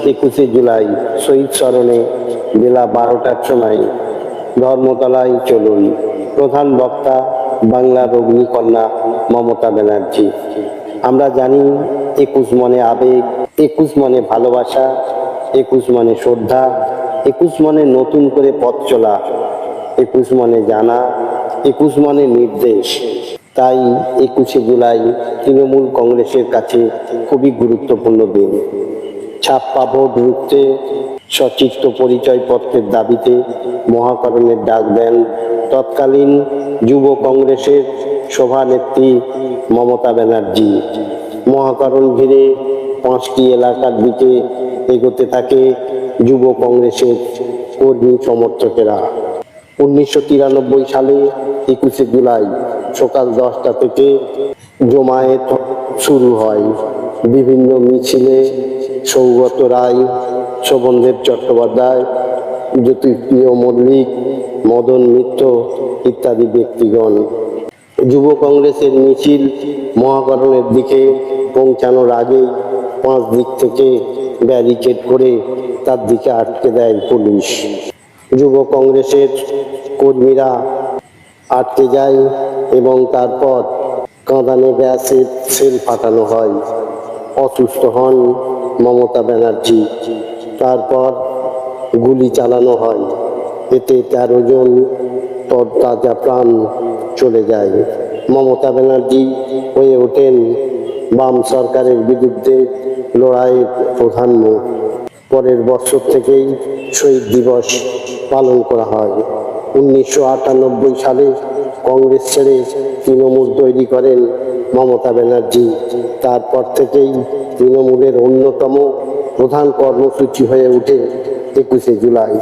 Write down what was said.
21শে জুলাই শহীদ স্মরণে বেলা 12টার সময় ধর্মতলায় চলুন। প্রধান বক্তা বাংলার অগ্নিকন্যা মমতা ব্যানার্জি। আমরা জানি 21 মনে আবেগ, 21 মনে ভালোবাসা, 21 মনে শ্রদ্ধা, 21 মনে নতুন করে পথ চলা, 21 মনে জানা, 21 মনে নির্দেশ। তাই 21শে জুলাই তৃণমূল কংগ্রেসের কাছে খুবই গুরুত্বপূর্ণ দিন। ছাপ্পা ভোট রুখতে সচিত্র পরিচয়পত্রের দাবিতে মহাকরণের ডাক দেন তৎকালীন যুব কংগ্রেসের সভানেত্রী মমতা ব্যানার্জি। মহাকরণ ঘিরে 5টি এলাকার দিকে এগোতে থাকে যুব কংগ্রেসের কর্মী সমর্থকেরা। 1993 সালে 21শে জুলাই সকাল 10টা থেকে জমায়েত শুরু হয়। বিভিন্ন মিছিলে সৌগত রায়, শোভনদেব চট্টোপাধ্যায়, জ্যোতিপ্রিয় মল্লিক, মদন মিত্র ইত্যাদি ব্যক্তিগণ। যুব কংগ্রেসের মিছিল মহাকরণের দিকে পৌঁছানোর আগেই 5 দিক থেকে ব্যারিকেড করে তার দিকে আটকে দেয় পুলিশ। যুব কংগ্রেসের কর্মীরা আটকে যায় এবং তারপর কাঁদানে গ্যাসের সেল ফাটানো হয়। অসুস্থ হন মমতা ব্যানার্জি। তারপর গুলি চালানো হয়। এতে 13 জন তরতাজা প্রাণ চলে যায়। মমতা ব্যানার্জি হয়ে ওঠেন বাম সরকারের বিরুদ্ধে লড়াইয়ের প্রধান মুখ। পরের বছর থেকেই শহীদ দিবস পালন করা হয়। 1998 সালে কংগ্রেস ছেড়ে তৃণমূল তৈরি করেন মমতা ব্যানার্জি। তারপর থেকেই তৃণমূলের অন্যতম প্রধান কর্মসূচি হয়ে ওঠে 21শে জুলাই।